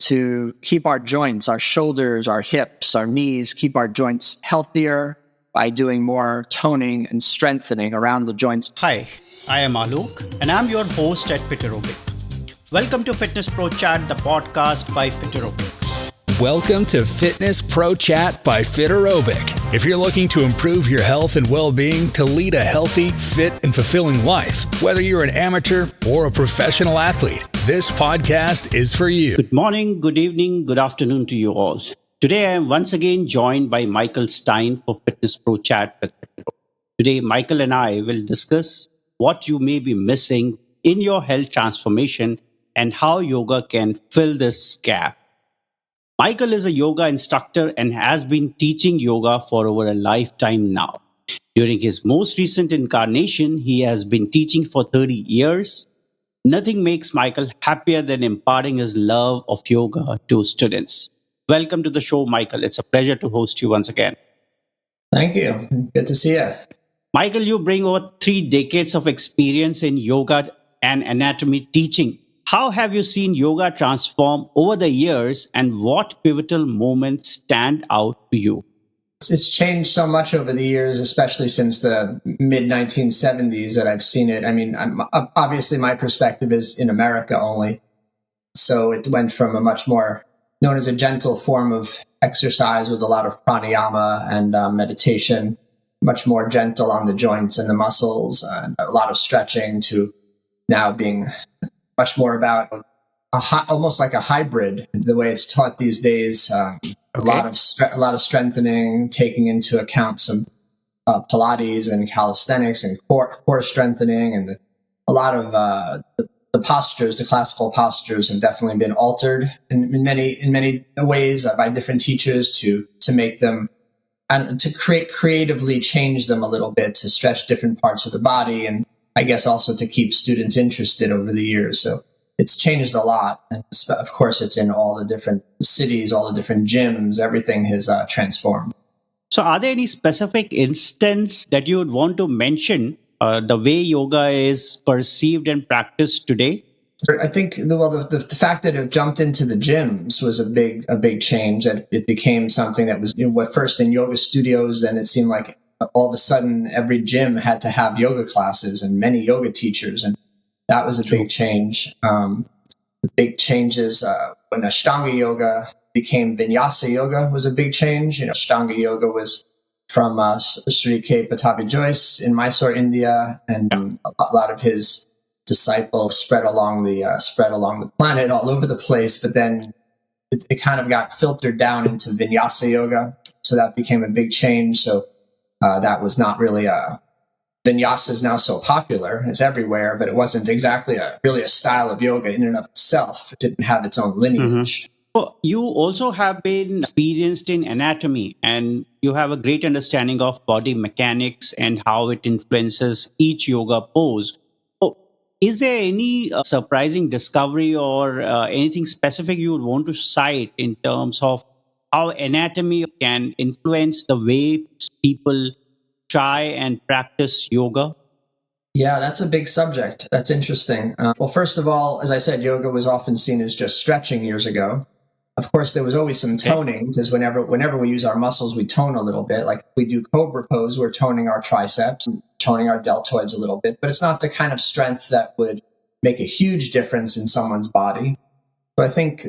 to keep our joints, our shoulders, our hips, our knees, keep our joints healthier by doing more toning and strengthening around the joints. Hi, I am Alok and I'm your host at Fit Aerobic. Welcome to Fitness Pro Chat, the podcast by Fit Aerobic. Welcome to Fitness Pro Chat by Fit Aerobic. If you're looking to improve your health and well-being to lead a healthy, fit, and fulfilling life, whether you're an amateur or a professional athlete, this podcast is for you. Good morning, good evening, good afternoon to you all. Today I am once again joined by Michael Stein for Fitness Pro Chat with Fit Aerobic. Today, Michael and I will discuss what you may be missing in your health transformation and how yoga can fill this gap. Michael is a yoga instructor and has been teaching yoga for over a lifetime now. During his most recent incarnation, he has been teaching for 30 years. Nothing makes Michael happier than imparting his love of yoga to students. Welcome to the show, Michael. It's a pleasure to host you once again. Thank you. Good to see you. Michael, you bring over 3 decades of experience in yoga and anatomy teaching. How have you seen yoga transform over the years, and what pivotal moments stand out to you? It's changed so much over the years, especially since the mid-1970s that I've seen it. I mean, obviously my perspective is in America only. So it went from a much more known as a gentle form of exercise with a lot of pranayama and meditation, much more gentle on the joints and the muscles, and a lot of stretching, to now being much more about almost like a hybrid, the way it's taught these days. A lot of strengthening, taking into account some Pilates and calisthenics and core strengthening, and a lot of the postures, the classical postures, have definitely been altered in many ways by different teachers to make them and to creatively change them a little bit to stretch different parts of the body, and I guess also to keep students interested over the years. So it's changed a lot. And of course, it's in all the different cities, all the different gyms, everything has transformed. So are there any specific instance that you would want to mention the way yoga is perceived and practiced today? I think the fact that it jumped into the gyms was a big change. That it became something that was first in yoga studios, then it seemed like all of a sudden every gym had to have yoga classes and many yoga teachers, and that was a big change. The big changes when Ashtanga yoga became Vinyasa yoga was a big change. Ashtanga yoga was from Sri K. Patabi Joyce in Mysore, India, and a lot of his disciples spread along the planet all over the place. But then it kind of got filtered down into Vinyasa yoga, so that became a big change. So that was not really Vinyasa is now so popular. It's everywhere, but it wasn't exactly really a style of yoga in and of itself. It didn't have its own lineage. Mm-hmm. Well, you also have been experienced in anatomy, and you have a great understanding of body mechanics and how it influences each yoga pose. So is there any surprising discovery or anything specific you would want to cite in terms of how anatomy can influence the way people try and practice yoga? Yeah, that's a big subject. That's interesting. Well, first of all, as I said, yoga was often seen as just stretching years ago. Of course, there was always some toning, because whenever we use our muscles, we tone a little bit. Like we do cobra pose, we're toning our triceps, toning our deltoids a little bit, but it's not the kind of strength that would make a huge difference in someone's body. So I think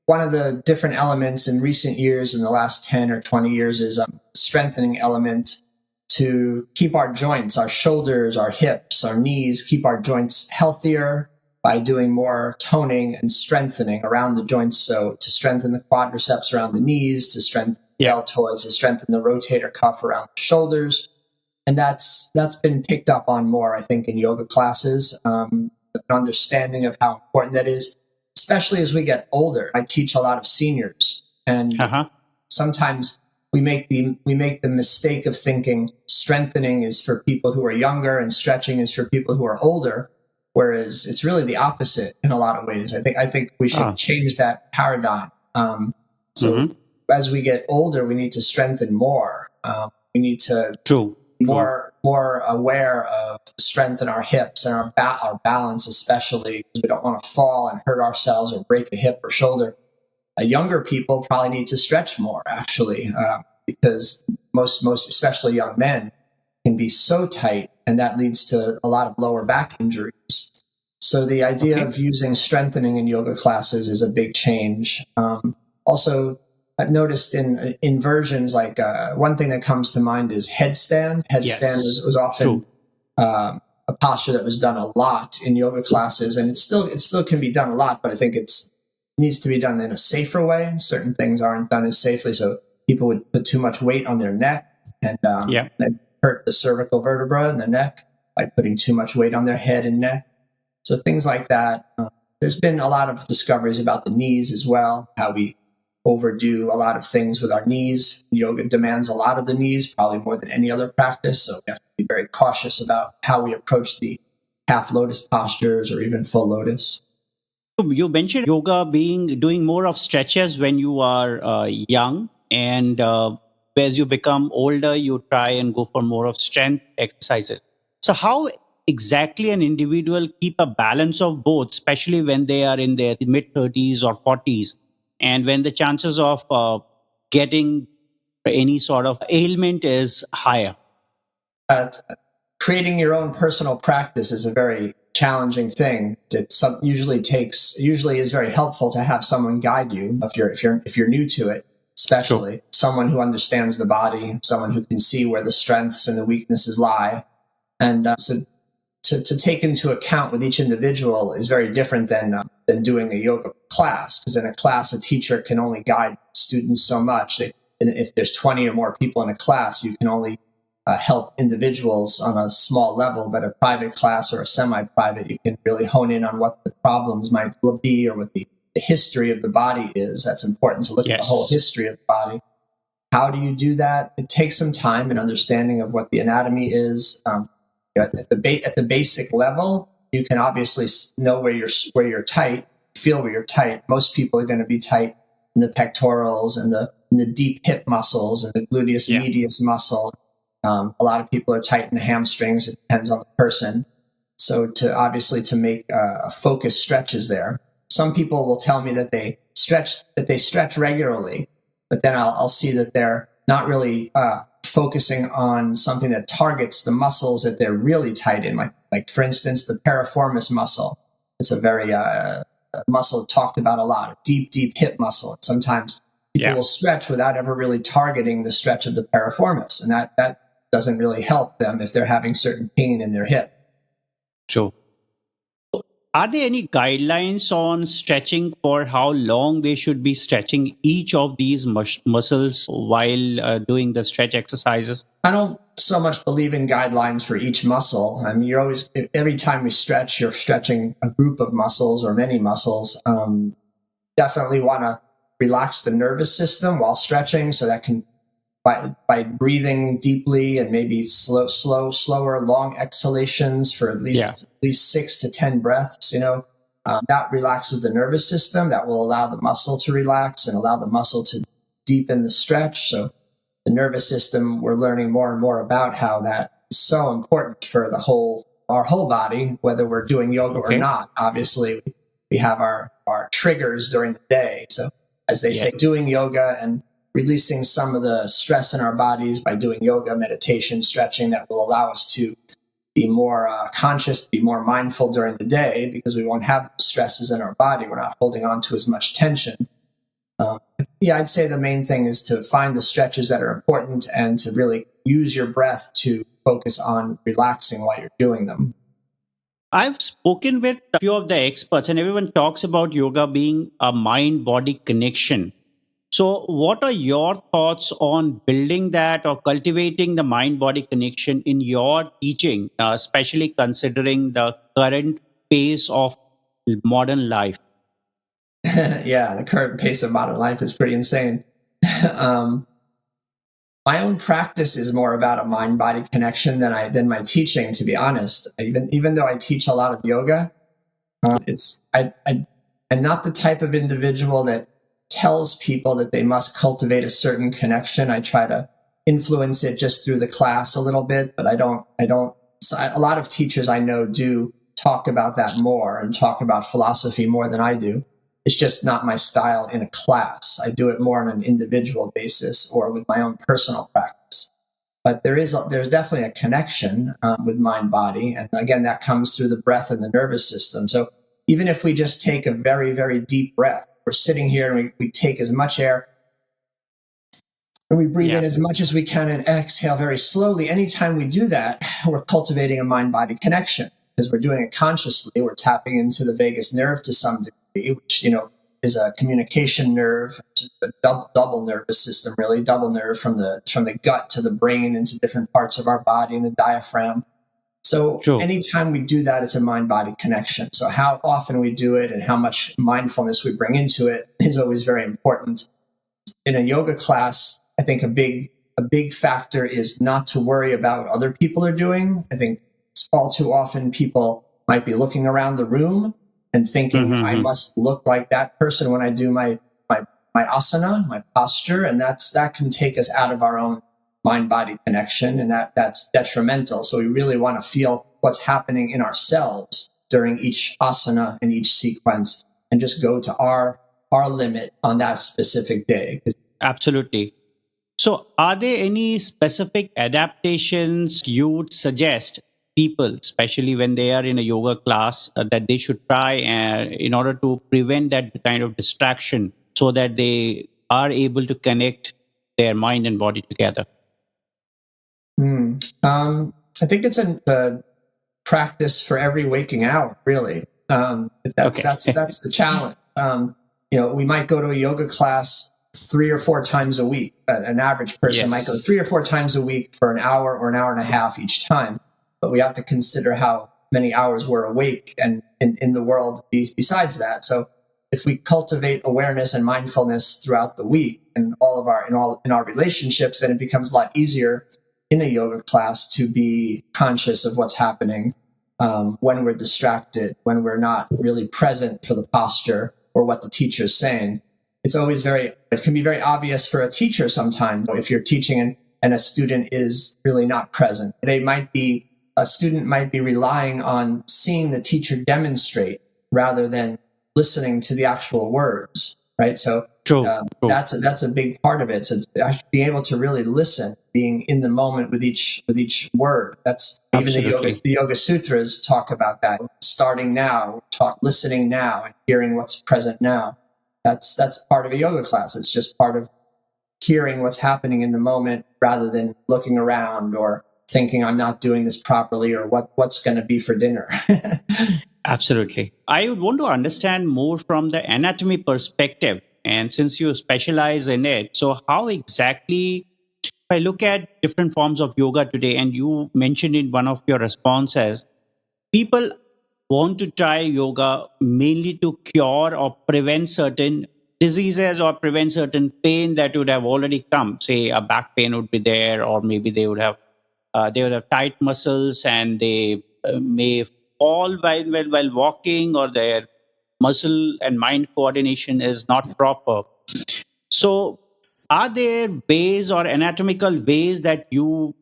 one of the different elements in recent years, in the last 10 or 20 years, is a strengthening element to keep our joints, our shoulders, our hips, our knees, keep our joints healthier by doing more toning and strengthening around the joints. So to strengthen the quadriceps around the knees, to strengthen the deltoids, to strengthen the rotator cuff around the shoulders. And that's been picked up on more, I think, in yoga classes, an understanding of how important that is, especially as we get older. I teach a lot of seniors, and sometimes we make the mistake of thinking strengthening is for people who are younger and stretching is for people who are older, whereas it's really the opposite in a lot of ways. I think we should change that paradigm. As we get older, we need to strengthen more. We need to be more aware of strength in our hips and our balance, especially. We don't want to fall and hurt ourselves or break a hip or shoulder. younger people probably need to stretch more, actually, because most, especially young men, can be so tight, and that leads to a lot of lower back injuries. So the idea of using strengthening in yoga classes is a big change. Also, I've noticed in inversions, like one thing that comes to mind is headstand. Headstand was often a posture that was done a lot in yoga classes, and it still can be done a lot, but I think it needs to be done in a safer way. Certain things aren't done as safely, so people would put too much weight on their neck and hurt the cervical vertebra in the neck by putting too much weight on their head and neck. So things like that. There's been a lot of discoveries about the knees as well, how we overdo a lot of things with our knees. Yoga demands a lot of the knees, probably more than any other practice. So we have to be very cautious about how we approach the half lotus postures or even full lotus. You mentioned yoga doing more of stretches when you are young, and as you become older, you try and go for more of strength exercises. So how exactly an individual keep a balance of both, especially when they are in their mid-30s or 40s, and when the chances of getting any sort of ailment is higher? Creating your own personal practice is a very challenging thing. It usually is very helpful to have someone guide you if you're new to it, especially someone who understands the body, someone who can see where the strengths and the weaknesses lie, and so to take into account with each individual is very different than doing a yoga class. Because in a class, a teacher can only guide students so much. If there's 20 or more people in a class, you can only help individuals on a small level, but a private class or a semi-private, you can really hone in on what the problems might be or what the history of the body is. That's important to look at the whole history of the body. How do you do that? It takes some time and understanding of what the anatomy is. At the basic level, you can obviously know where you're tight, feel where you're tight. Most people are going to be tight in the pectorals and the deep hip muscles and the gluteus medius muscle. A lot of people are tight in the hamstrings. It depends on the person. So to make focused stretches there. Some people will tell me that they stretch regularly, but then I'll see that they're not really focusing on something that targets the muscles that they're really tight in. Like for instance, the piriformis muscle. It's a very muscle talked about a lot, a deep hip muscle. And sometimes people will stretch without ever really targeting the stretch of the piriformis, and that doesn't really help them if they're having certain pain in their hip. True. Are there any guidelines on stretching for how long they should be stretching each of these muscles while doing the stretch exercises? I don't so much believe in guidelines for each muscle. I mean, every time we stretch, you're stretching a group of muscles or many muscles. Definitely want to relax the nervous system while stretching, so that can by breathing deeply and maybe slower, long exhalations for at least 6 to 10 breaths. That relaxes the nervous system. That will allow the muscle to relax and allow the muscle to deepen the stretch. So the nervous system, we're learning more and more about how that is so important for our whole body, whether we're doing yoga or not. Obviously, we have our triggers during the day. So as they say, doing yoga and releasing some of the stress in our bodies by doing yoga, meditation, stretching, that will allow us to be more conscious, be more mindful during the day, because we won't have stresses in our body. We're not holding on to as much tension. I'd say the main thing is to find the stretches that are important and to really use your breath to focus on relaxing while you're doing them. I've spoken with a few of the experts, and everyone talks about yoga being a mind-body connection. So what are your thoughts on building that or cultivating the mind-body connection in your teaching, especially considering the current pace of modern life? The current pace of modern life is pretty insane. My own practice is more about a mind-body connection than my teaching, to be honest. Even though I teach a lot of yoga, I'm not the type of individual that tells people that they must cultivate a certain connection. I try to influence it just through the class a little bit, but I don't. So a lot of teachers I know do talk about that more and talk about philosophy more than I do. It's just not my style in a class. I do it more on an individual basis or with my own personal practice. But there's definitely a connection with mind body. And again, that comes through the breath and the nervous system. So even if we just take a very, very deep breath, we're sitting here and we take as much air and we breathe in as much as we can and exhale very slowly. Anytime we do that, we're cultivating a mind body connection because we're doing it consciously. We're tapping into the vagus nerve to some degree, which, is a communication nerve, a double nervous system, really double nerve from the gut to the brain into different parts of our body and the diaphragm. So anytime we do that, it's a mind-body connection. So how often we do it and how much mindfulness we bring into it is always very important. In a yoga class, I think a big factor is not to worry about what other people are doing. I think all too often people might be looking around the room and thinking, I must look like that person when I do my asana, my posture, and that can take us out of our own mind-body connection, and that's detrimental. So we really want to feel what's happening in ourselves during each asana and each sequence, and just go to our limit on that specific day. Absolutely. So are there any specific adaptations you would suggest people, especially when they are in a yoga class, that they should try in order to prevent that kind of distraction so that they are able to connect their mind and body together? I think it's a practice for every waking hour, really. That's the challenge. We might go to a yoga class 3 or 4 times a week. An average person might go 3 or 4 times a week for an hour or an hour and a half each time. But we have to consider how many hours we're awake and in the world besides that. So if we cultivate awareness and mindfulness throughout the week and in our relationships, then it becomes a lot easier in a yoga class to be conscious of what's happening when we're distracted, when we're not really present for the posture or what the teacher's saying. It can be very obvious for a teacher sometimes if you're teaching and a student is really not present. A student might be relying on seeing the teacher demonstrate rather than listening to the actual words, right? So that's a big part of it. So being able to really listen, being in the moment with each word. That's Absolutely. Even the Yoga Sutras talk about that. Starting now, listening now, and hearing what's present now. That's part of a yoga class. It's just part of hearing what's happening in the moment rather than looking around or thinking I'm not doing this properly or what's going to be for dinner. Absolutely. I would want to understand more from the anatomy perspective. And since you specialize in it, so how exactly, if I look at different forms of yoga today, and you mentioned in one of your responses, people want to try yoga mainly to cure or prevent certain diseases or prevent certain pain that would have already come. Say a back pain would be there, or maybe they would have tight muscles and they may fall while walking, or their muscle and mind coordination is not proper. So are there ways or anatomical ways that you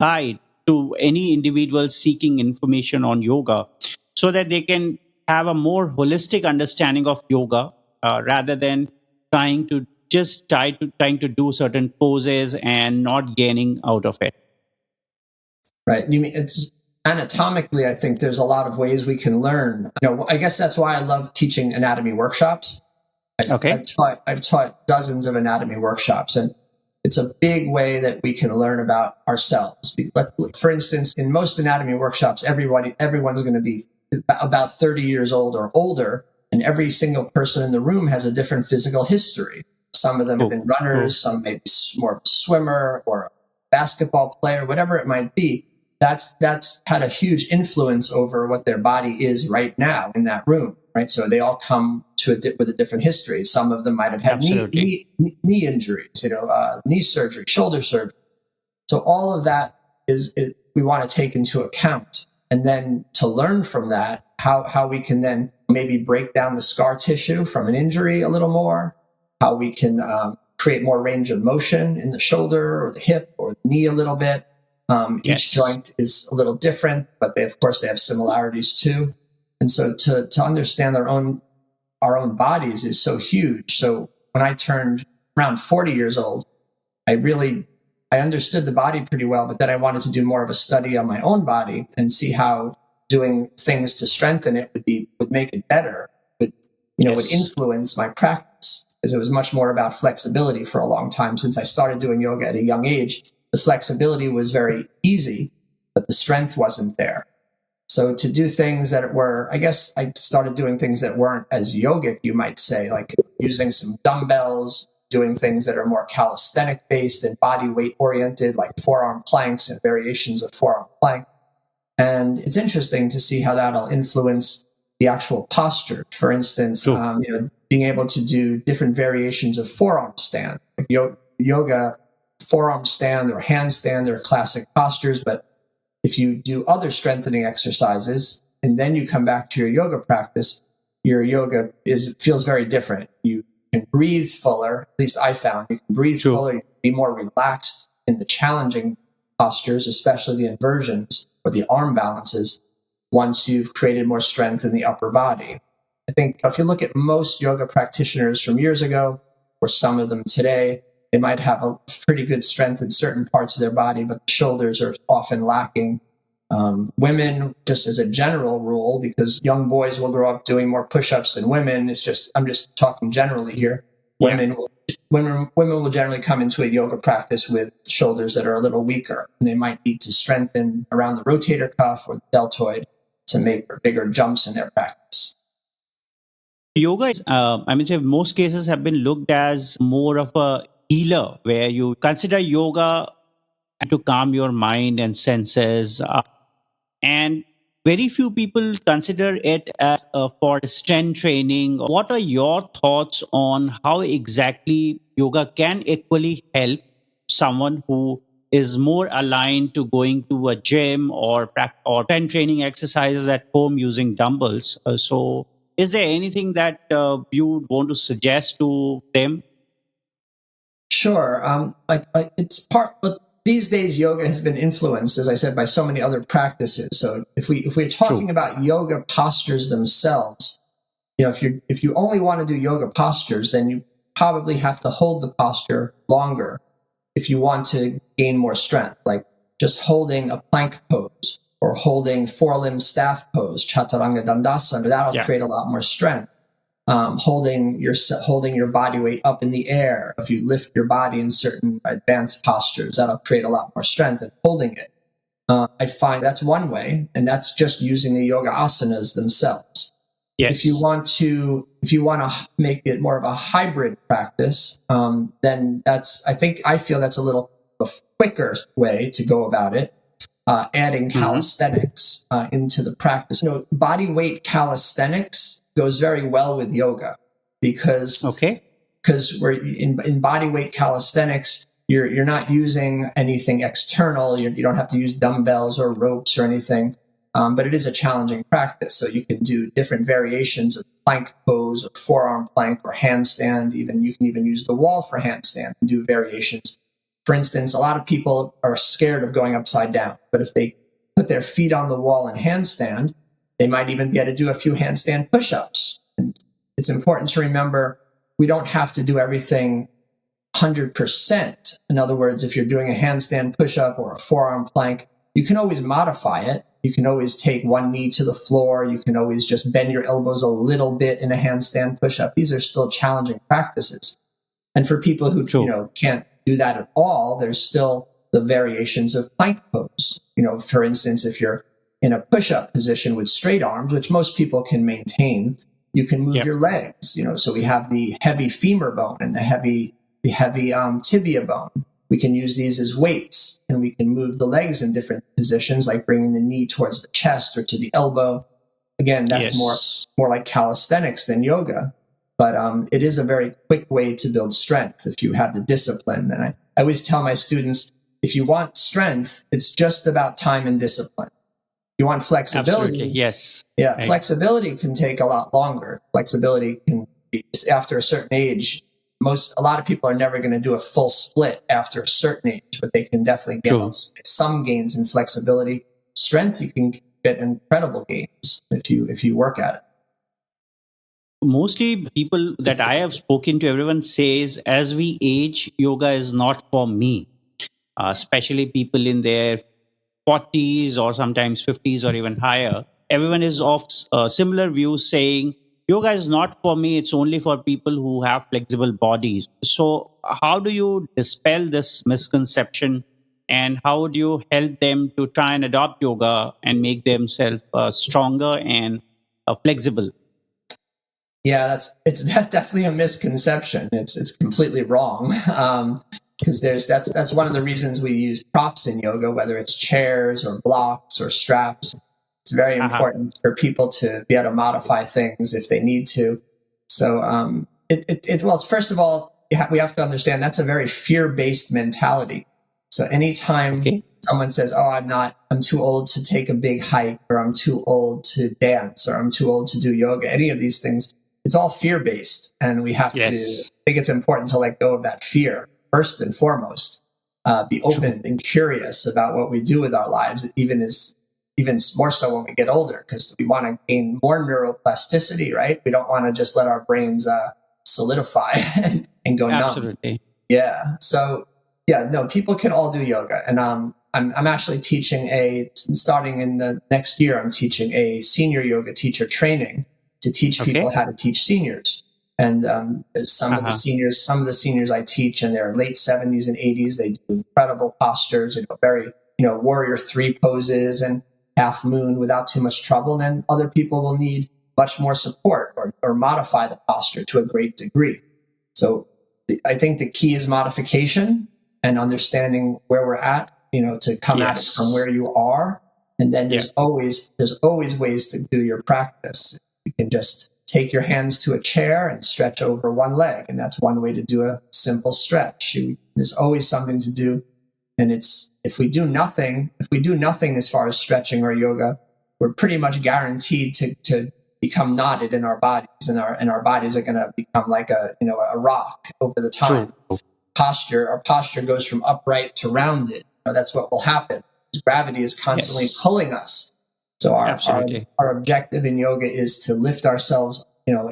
guide to any individual seeking information on yoga so that they can have a more holistic understanding of yoga rather than trying to do certain poses and not gaining out of it? Right. You mean it's anatomically, I think there's a lot of ways we can learn. I guess that's why I love teaching anatomy workshops. I've taught dozens of anatomy workshops, and it's a big way that we can learn about ourselves. For instance, in most anatomy workshops, everyone's going to be about 30 years old or older, and every single person in the room has a different physical history. Some of them have been runners, some may be more of a swimmer or a basketball player, whatever it might be. That's had a huge influence over what their body is right now in that room, right? So they all come with a different history. Some of them might have had knee injuries, knee surgery, shoulder surgery. So all of that we want to take into account, and then to learn from that how we can then maybe break down the scar tissue from an injury a little more, how we can create more range of motion in the shoulder or the hip or the knee a little bit. Each joint is a little different, but they have similarities too. And so to understand their own our own bodies is so huge. So when I turned around 40 years old, I understood the body pretty well, but then I wanted to do more of a study on my own body and see how doing things to strengthen it would make it better, would influence my practice, because it was much more about flexibility for a long time. Since I started doing yoga at a young age, the flexibility was very easy, but the strength wasn't there. So to do things that were, I guess I started doing things that weren't as yogic, you might say, like using some dumbbells, doing things that are more calisthenic based and body weight oriented, like forearm planks and variations of forearm plank. And it's interesting to see how that'll influence the actual posture. For instance, being able to do different variations of forearm stand. Like yoga, forearm stand or handstand are classic postures, but if you do other strengthening exercises and then you come back to your yoga practice, your yoga feels very different. You can breathe fuller. At least I found you can breathe fuller. You can be more relaxed in the challenging postures, especially the inversions or the arm balances, once you've created more strength in the upper body. I think if you look at most yoga practitioners from years ago, or some of them today, they might have a pretty good strength in certain parts of their body, but the shoulders are often lacking. Women, just as a general rule, because young boys will grow up doing more push-ups than women. I'm just talking generally here. Women will generally come into a yoga practice with shoulders that are a little weaker, and they might need to strengthen around the rotator cuff or the deltoid to make bigger jumps in their practice. Yoga is, most cases have been looked as more of a healer, where you consider yoga to calm your mind and senses. And very few people consider it as for strength training. What are your thoughts on how exactly yoga can equally help someone who is more aligned to going to a gym or strength training exercises at home using dumbbells? So is there anything that you would want to suggest to them? Sure. It's part, but these days yoga has been influenced, as I said, by so many other practices. So if we're talking about yoga postures themselves, if you only want to do yoga postures, then you probably have to hold the posture longer if you want to gain more strength, like just holding a plank pose or holding four-limb staff pose, chaturanga dandasana. That'll create a lot more strength. Holding your body weight up in the air. If you lift your body in certain advanced postures, that'll create a lot more strength than holding it. I find that's one way, and that's just using the yoga asanas themselves. Yes. If you want to make it more of a hybrid practice, then I feel that's a little quicker way to go about it. Adding calisthenics into the practice. Body weight calisthenics goes very well with yoga because we're in body weight calisthenics. You're not using anything external. You don't have to use dumbbells or ropes or anything. But it is a challenging practice. So you can do different variations of plank pose or forearm plank or handstand. You can even use the wall for handstand and do variations. For instance, a lot of people are scared of going upside down, but if they put their feet on the wall and handstand, they might even be able to do a few handstand push-ups. And it's important to remember we don't have to do everything 100%. In other words, if you're doing a handstand push-up or a forearm plank, you can always modify it. You can always take one knee to the floor. You can always just bend your elbows a little bit in a handstand push-up. These are still challenging practices. And for people who can't do that at all, there's still the variations of plank pose. For instance, if you're in a push-up position with straight arms, which most people can maintain, you can move your legs. So we have the heavy femur bone and the heavy tibia bone. We can use these as weights, and we can move the legs in different positions, like bringing the knee towards the chest or to the elbow. Again, that's more like calisthenics than yoga. But it is a very quick way to build strength if you have the discipline. And I always tell my students, if you want strength, it's just about time and discipline. If you want flexibility, absolutely, yes. Yeah, right. Flexibility can take a lot longer. Flexibility can be, after a certain age, a lot of people are never going to do a full split after a certain age, but they can definitely get some gains in flexibility. Strength, you can get incredible gains if you work at it. mostly people that I have spoken to, everyone says as we age, yoga is not for me, especially people in their 40s or sometimes 50s or even higher. Everyone is of similar views saying yoga is not for me, it's only for people who have flexible bodies. So, how do you dispel this misconception and how do you help them to try and adopt yoga and make themselves stronger and flexible? Yeah, it's definitely a misconception. It's completely wrong. Because that's one of the reasons we use props in yoga, whether it's chairs or blocks or straps. It's very Uh-huh. important for people to be able to modify things if they need to. So, well, it's, first of all, we have to understand that's a very fear-based mentality. So anytime Okay. someone says, "Oh, I'm too old to take a big hike, or I'm too old to dance, or I'm too old to do yoga," any of these things, it's all fear-based. And we have to, Yes. I think it's important to let go of that fear first and foremost. Be open and curious about what we do with our lives, even more so when we get older, because we want to gain more neuroplasticity, right? We don't want to just let our brains solidify and go numb. Absolutely. Yeah. So yeah, no, people can all do yoga, and I'm actually teaching starting in the next year. I'm teaching a senior yoga teacher training to teach people Okay. how to teach seniors. And Uh-huh. some of the seniors I teach in their late 70s and 80s, they do incredible postures, very, warrior three poses and half moon without too much trouble. And then other people will need much more support or modify the posture to a great degree. So I think the key is modification and understanding where we're at, to come at it from Yes. where you are. And then Yeah. there's always ways to do your practice. You can just take your hands to a chair and stretch over one leg. And that's one way to do a simple stretch. There's always something to do. And if we do nothing as far as stretching or yoga, we're pretty much guaranteed to become knotted in our bodies, and our bodies are going to become like a rock over the time. True. Our posture goes from upright to rounded. That's what will happen. Gravity is constantly Yes. pulling us. So Absolutely. our objective in yoga is to lift ourselves,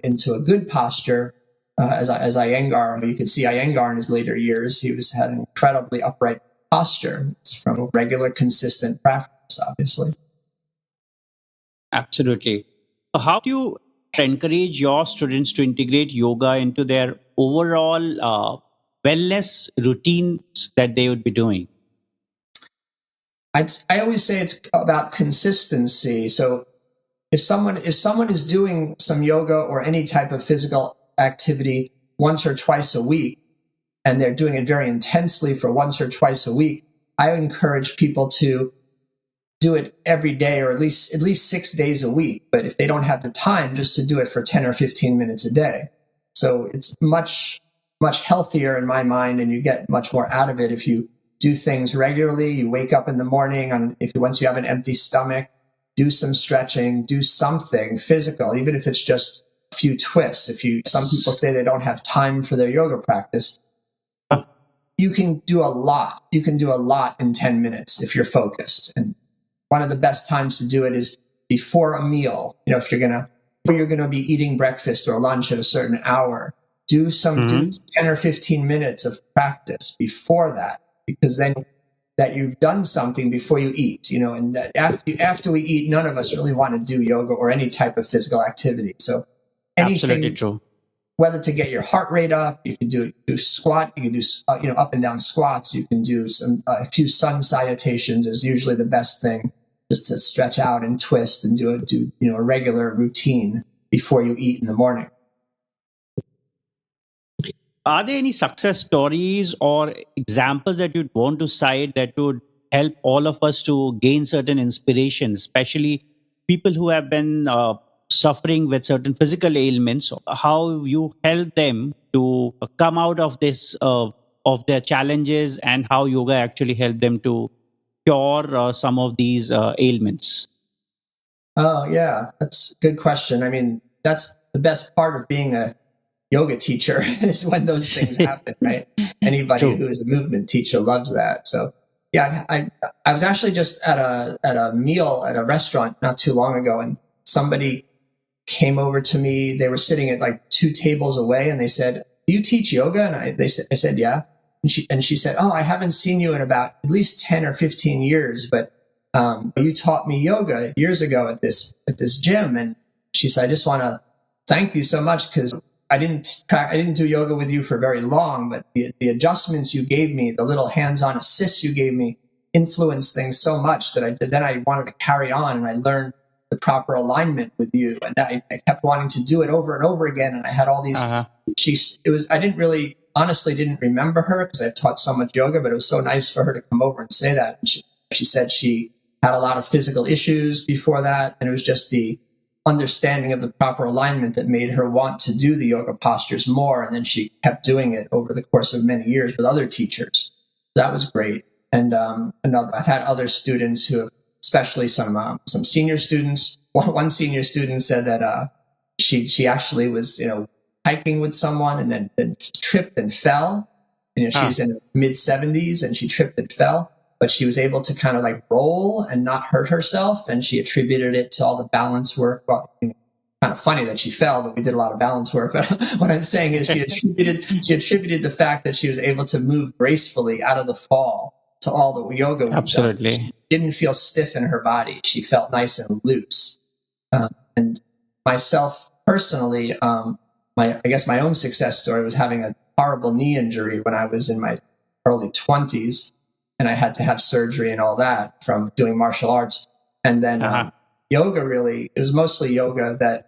into a good posture. As Iyengar, you could see Iyengar in his later years, had an incredibly upright posture. It's from regular, consistent practice, obviously. Absolutely. So how do you encourage your students to integrate yoga into their overall wellness routines that they would be doing? I always say it's about consistency. So if someone is doing some yoga or any type of physical activity once or twice a week, and they're doing it very intensely for once or twice a week, I encourage people to do it every day, or at least 6 days a week. But if they don't have the time, just to do it for 10 or 15 minutes a day. So it's much healthier in my mind, and you get much more out of it if you do things regularly. You wake up in the morning, once you have an empty stomach, do some stretching, do something physical, even if it's just a few twists. Some people say they don't have time for their yoga practice, you can do a lot. You can do a lot in 10 minutes if you're focused. And one of the best times to do it is before a meal. If you're gonna be eating breakfast or lunch at a certain hour, do 10 or 15 minutes of practice before that, because then that you've done something before you eat, and that after we eat, none of us really want to do yoga or any type of physical activity. So Absolutely anything, true. whether to get your heart rate up, you can do squat, you can do up and down squats, you can do a few sun salutations is usually the best thing, just to stretch out and twist and do a regular routine before you eat in the morning. Are there any success stories or examples that you'd want to cite that would help all of us to gain certain inspiration, especially people who have been suffering with certain physical ailments? How you help them to come out of this of their challenges, and how yoga actually helped them to cure some of these ailments? Oh yeah, that's a good question. I mean, that's the best part of being a yoga teacher is when those things happen, right? Anybody True. who is a movement teacher loves that. So yeah, I was actually just at a meal at a restaurant not too long ago, and somebody came over to me. They were sitting at like 2 tables away, and they said, "Do you teach yoga?" And I said, "Yeah." And she said, "Oh, I haven't seen you in about at least 10 or 15 years, but you taught me yoga years ago at this gym." And she said, "I just want to thank you so much, because I didn't do yoga with you for very long, but the adjustments you gave me, the little hands-on assists you gave me, influenced things so much that I wanted to carry on, and I learned the proper alignment with you, and I kept wanting to do it over and over again." And I had all these. I honestly didn't remember her, because I've taught so much yoga, but it was so nice for her to come over and say that. And she said she had a lot of physical issues before that, and it was just the understanding of the proper alignment that made her want to do the yoga postures more. And then she kept doing it over the course of many years with other teachers. That was great. And I've had other students who have, especially some senior students. One senior student said that she actually was hiking with someone, and then tripped and fell. She's in her mid-70s, and she tripped and fell, but she was able to kind of like roll and not hurt herself. And she attributed it to all the balance work. Well, kind of funny that she fell, but we did a lot of balance work. But what I'm saying is she attributed the fact that she was able to move gracefully out of the fall to all the yoga. Absolutely. She didn't feel stiff in her body. She felt nice and loose. And myself personally, I guess my own success story was having a horrible knee injury when I was in my early 20s, and I had to have surgery and all that from doing martial arts. And then yoga it was mostly yoga that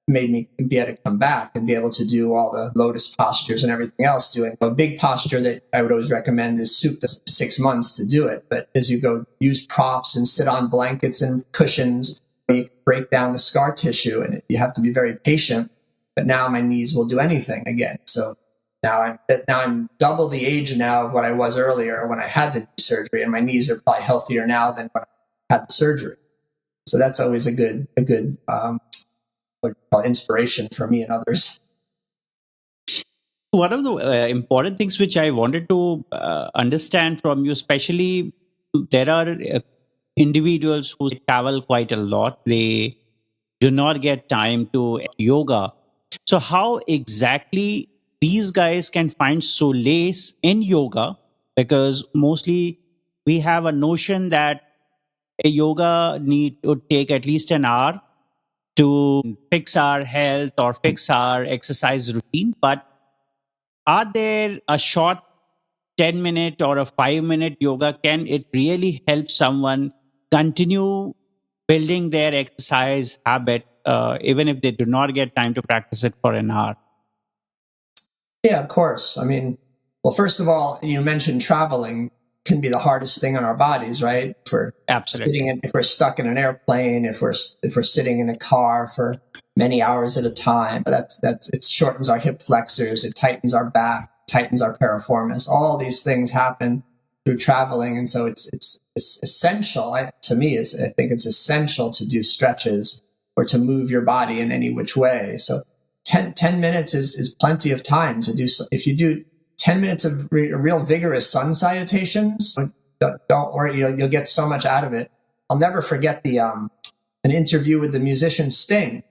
made me be able to come back and be able to do all the lotus postures and everything else. Doing a big posture that I would always recommend is 6 months to do it. But as you go, use props and sit on blankets and cushions, you break down the scar tissue, and you have to be very patient. But now my knees will do anything again. So now I'm double the age now of what I was earlier when I had the knee surgery, and my knees are probably healthier now than when I had the surgery. So that's always a good what you call inspiration for me and others. One of the important things which I wanted to understand from you, especially there are individuals who travel quite a lot. They do not get time to yoga. So how exactly these guys can find solace in yoga? Because mostly we have a notion that a yoga would take at least an hour to fix our health or fix our exercise routine. But are there a short 10-minute or a 5-minute yoga? Can it really help someone continue building their exercise habit, even if they do not get time to practice it for an hour? Yeah, of course. I mean, well, first of all, you mentioned traveling can be the hardest thing on our bodies, right? If we're stuck in an airplane, if we're sitting in a car for many hours at a time, it shortens our hip flexors, it tightens our back, tightens our piriformis. All these things happen through traveling, and so it's essential. I think it's essential to do stretches or to move your body in any which way. So 10 minutes is plenty of time to do. So if you do 10 minutes of real vigorous sun salutations, don't worry, you'll get so much out of it. I'll never forget an interview with the musician Sting.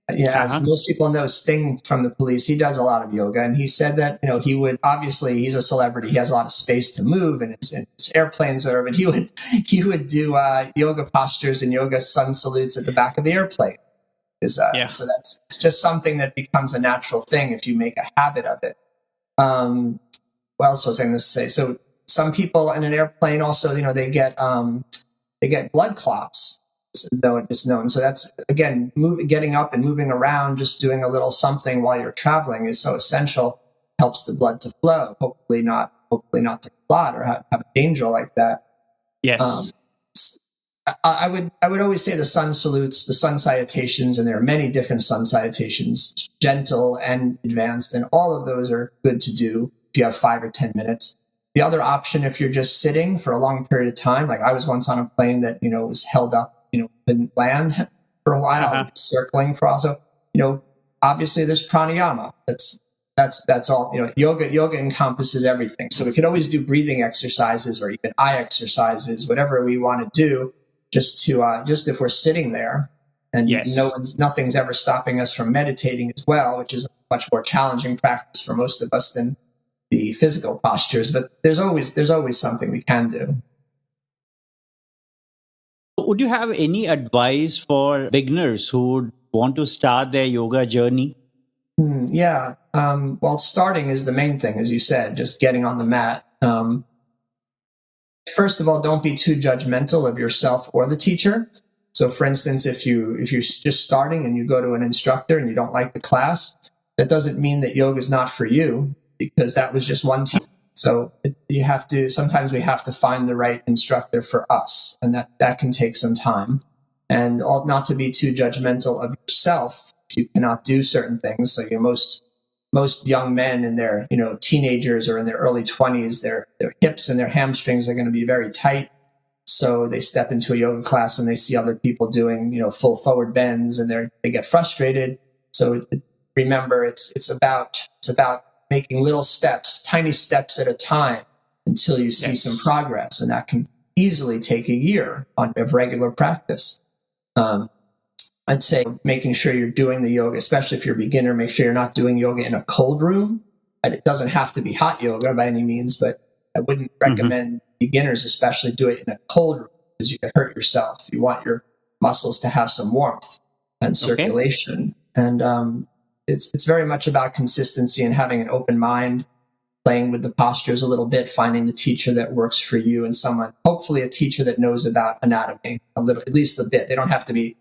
As most people know Sting from the Police, he does a lot of yoga, and he said that he would, obviously he's a celebrity, he has a lot of space to move, and his airplanes are, but he would do yoga postures and yoga sun salutes at the back of the airplane. So it's just something that becomes a natural thing if you make a habit of it. What else was I going to say? So some people in an airplane also, they get blood clots, though it's known. So that's, again, getting up and moving around, just doing a little something while you're traveling is so essential. Helps the blood to flow. Hopefully not to clot or have a danger like that. Yes. I would always say the sun salutes, the sun salutations, and there are many different sun salutations, gentle and advanced, and all of those are good to do if you have 5 or 10 minutes. The other option, if you're just sitting for a long period of time, like I was once on a plane that was held up, didn't land for a while, circling for also, obviously there's pranayama. That's all. Yoga encompasses everything. So we could always do breathing exercises or even eye exercises, whatever we want to do. Just if we're sitting there, And Yes. nothing's ever stopping us from meditating as well, which is a much more challenging practice for most of us than the physical postures. But there's always something we can do. Would you have any advice for beginners who would want to start their yoga journey? Yeah. Well, starting is the main thing, as you said, just getting on the mat. First of all, don't be too judgmental of yourself or the teacher. So, for instance, if you're just starting and you go to an instructor and you don't like the class, that doesn't mean that yoga is not for you, because that was just one teacher. So you have to. Sometimes we have to find the right instructor for us, and that can take some time. And not to be too judgmental of yourself if you cannot do certain things. So most young men in their teenagers or in their early 20s, their hips and their hamstrings are going to be very tight. So they step into a yoga class and they see other people doing full forward bends, and they get frustrated. So remember, it's about making little steps, tiny steps at a time, until you see some progress, and that can easily take a year of regular practice. I'd say making sure you're doing the yoga, especially if you're a beginner, make sure you're not doing yoga in a cold room. And it doesn't have to be hot yoga by any means, but I wouldn't recommend beginners especially do it in a cold room, because you can hurt yourself. You want your muscles to have some warmth and circulation. And it's very much about consistency and having an open mind, playing with the postures a little bit, finding the teacher that works for you, and hopefully a teacher that knows about anatomy at least a bit. They don't have to be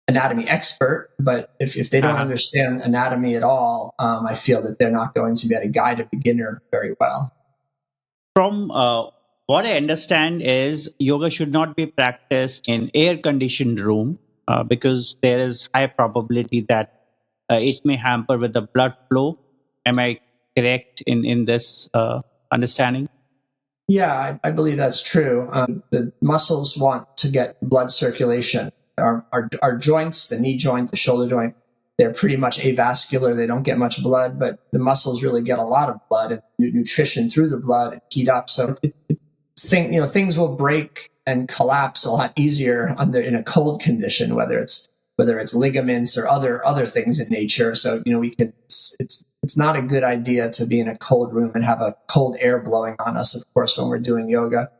anatomy expert, but if they don't understand anatomy at all, I feel that they're not going to be able to guide a beginner very well. From what I understand is yoga should not be practiced in air-conditioned room because there is high probability that it may hamper with the blood flow. Am I correct in this understanding? Yeah, I believe that's true. The muscles want to get blood circulation. Our joints, the knee joint, the shoulder joint, they're pretty much avascular. They don't get much blood, but the muscles really get a lot of blood and nutrition through the blood and heat up. So things will break and collapse a lot easier in a cold condition, whether it's ligaments or other things in nature. So it's not a good idea to be in a cold room and have a cold air blowing on us, of course, when we're doing yoga.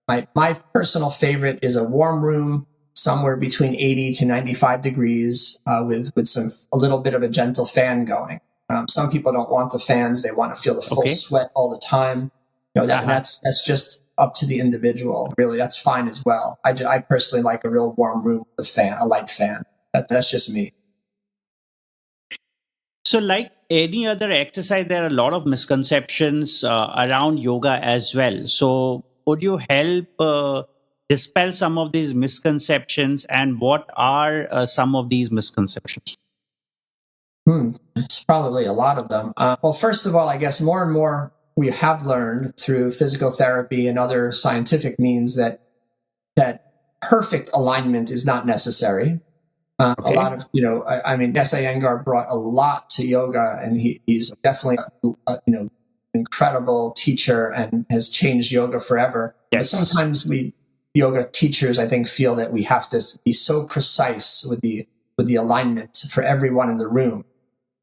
My personal favorite is a warm room, somewhere between 80 to 95 degrees, with a little bit of a gentle fan going. Some people don't want the fans; they want to feel the full sweat all the time. That's just up to the individual. Really, that's fine as well. I personally like a real warm room with a light fan. That's just me. So, like any other exercise, there are a lot of misconceptions around yoga as well. So, would you help dispel some of these misconceptions, and what are some of these misconceptions? It's probably a lot of them. Well, first of all, I guess more and more we have learned through physical therapy and other scientific means that perfect alignment is not necessary. A lot of, S.A. Iyengar brought a lot to yoga, and he's definitely an incredible teacher and has changed yoga forever. Yes. But sometimes yoga teachers, I think, feel that we have to be so precise with the alignment for everyone in the room.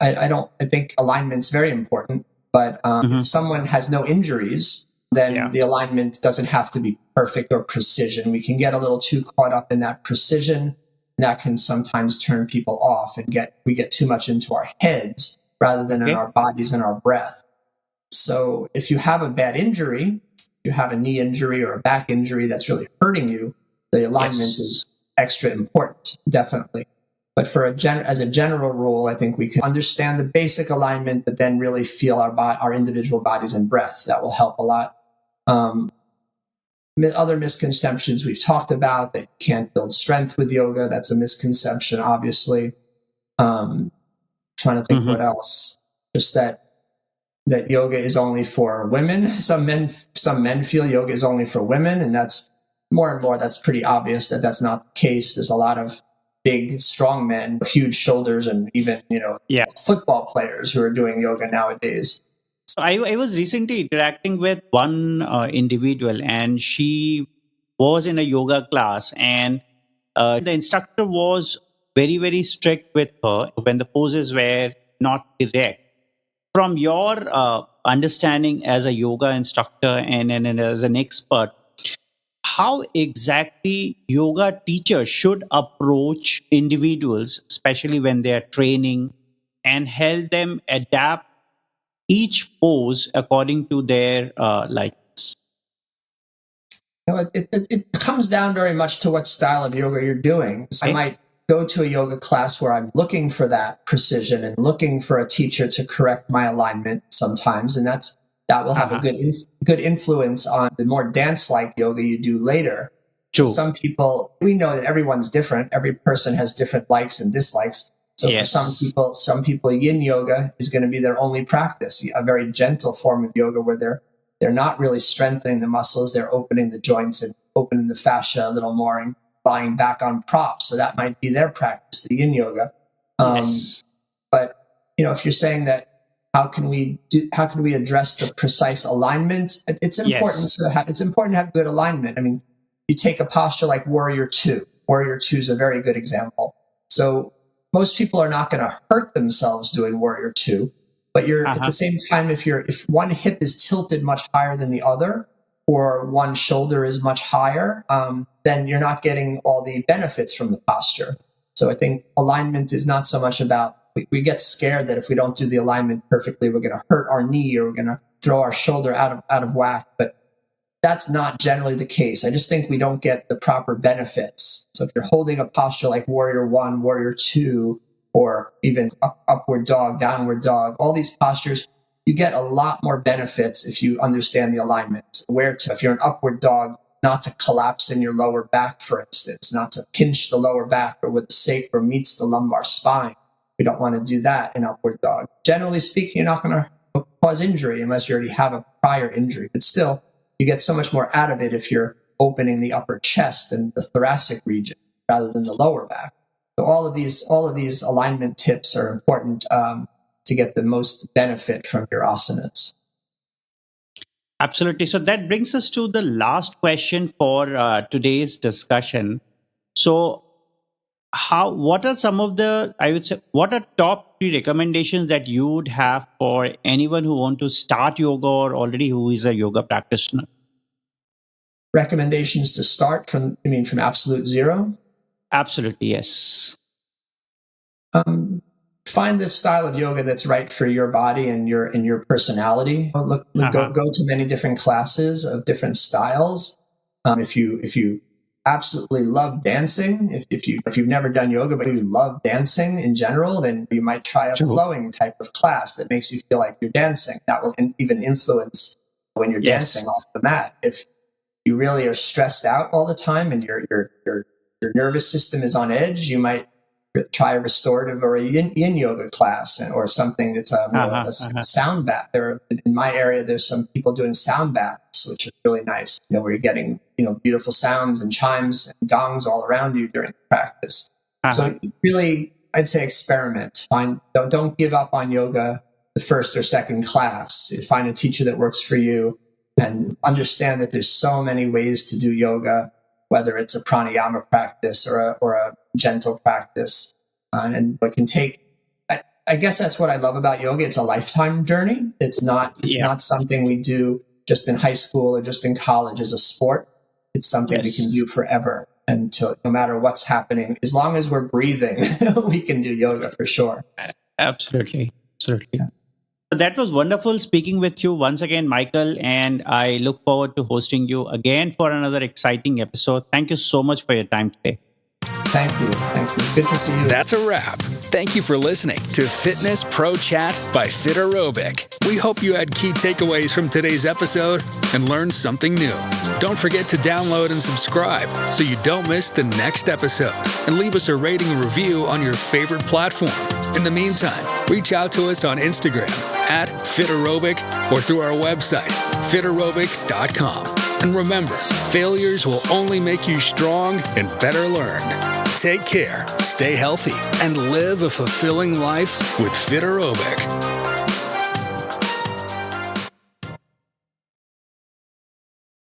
I think alignment's very important, but if someone has no injuries, then the alignment doesn't have to be perfect or precision. We can get a little too caught up in that precision, and that can sometimes turn people off, and we get too much into our heads rather than in our bodies and our breath. So if you have a bad injury, you have a knee injury or a back injury that's really hurting you, the alignment is extra important, definitely. But as a general rule, I think we can understand the basic alignment, but then really feel our individual bodies and breath. That will help a lot. Other misconceptions we've talked about, that you can't build strength with yoga. That's a misconception, obviously. Trying to think what else. Just that yoga is only for women. Some men feel yoga is only for women, and that's more and more. That's pretty obvious that that's not the case. There's a lot of big, strong men, huge shoulders, and even football players who are doing yoga nowadays. So I was recently interacting with one individual, and she was in a yoga class, and the instructor was very, very strict with her when the poses were not correct. From your understanding as a yoga instructor and as an expert, how exactly yoga teachers should approach individuals, especially when they are training, and help them adapt each pose according to their likeness? It comes down very much to what style of yoga you're doing. So I might go to a yoga class where I'm looking for that precision and looking for a teacher to correct my alignment sometimes, and that will have a good influence on the more dance-like yoga you do later. True. Some people, we know that everyone's different. Every person has different likes and dislikes. So for some people, yin yoga is going to be their only practice, a very gentle form of yoga where they're not really strengthening the muscles. They're opening the joints and opening the fascia a little more and lying back on props. So that might be their practice, the yin yoga. But if you're saying that, how can we address the precise alignment? It's important to have good alignment. I mean, you take a posture like Warrior Two. Warrior Two is a very good example. So most people are not going to hurt themselves doing Warrior Two, but you're at the same time, if one hip is tilted much higher than the other, or one shoulder is much higher, then you're not getting all the benefits from the posture. So I think alignment is not so much about, we get scared that if we don't do the alignment perfectly, we're going to hurt our knee or we're going to throw our shoulder out of whack. But that's not generally the case. I just think we don't get the proper benefits. So if you're holding a posture like Warrior One, Warrior Two, or even upward dog, downward dog, all these postures, you get a lot more benefits if you understand the alignment. If you're an upward dog, not to collapse in your lower back, for instance, not to pinch the lower back or where the sacrum meets the lumbar spine. We don't want to do that in upward dog. Generally speaking, you're not going to cause injury unless you already have a prior injury. But still, you get so much more out of it if you're opening the upper chest and the thoracic region rather than the lower back. So all of these alignment tips are important to get the most benefit from your asanas. Absolutely. So that brings us to the last question for today's discussion. So what are some of what are top 3 recommendations that you would have for anyone who want to start yoga or already who is a yoga practitioner? Recommendations to start from absolute zero? Absolutely, yes. Find the style of yoga that's right for your body and your personality. Go to many different classes of different styles. If you absolutely love dancing, if you've never done yoga but you love dancing in general, then you might try a flowing type of class that makes you feel like you're dancing. That will even influence when you're dancing off the mat. If you really are stressed out all the time and your nervous system is on edge, you might try a restorative or a yin yoga class or something that's a sound bath. In my area, there's some people doing sound baths, which is really nice, where you're getting, beautiful sounds and chimes and gongs all around you during practice. So really, I'd say experiment. Don't give up on yoga the first or second class. Find a teacher that works for you and understand that there's so many ways to do yoga, whether it's a pranayama practice or a gentle practice. And it can take, I guess that's what I love about yoga. It's a lifetime journey. It's not something we do just in high school or just in college as a sport. It's something we can do forever. Until no matter what's happening, as long as we're breathing, we can do yoga for sure. Absolutely. Yeah. That was wonderful speaking with you once again, Michael, and I look forward to hosting you again for another exciting episode. Thank you so much for your time today. Thank you. Good to see you. That's a wrap. Thank you for listening to Fitness Pro Chat by Fit Aerobic. We hope you had key takeaways from today's episode and learned something new. Don't forget to download and subscribe so you don't miss the next episode. And leave us a rating and review on your favorite platform. In the meantime, reach out to us on Instagram @FitAerobic or through our website, fitaerobic.com. And remember, failures will only make you strong and better learned. Take care, stay healthy, and live a fulfilling life with Fit Aerobic.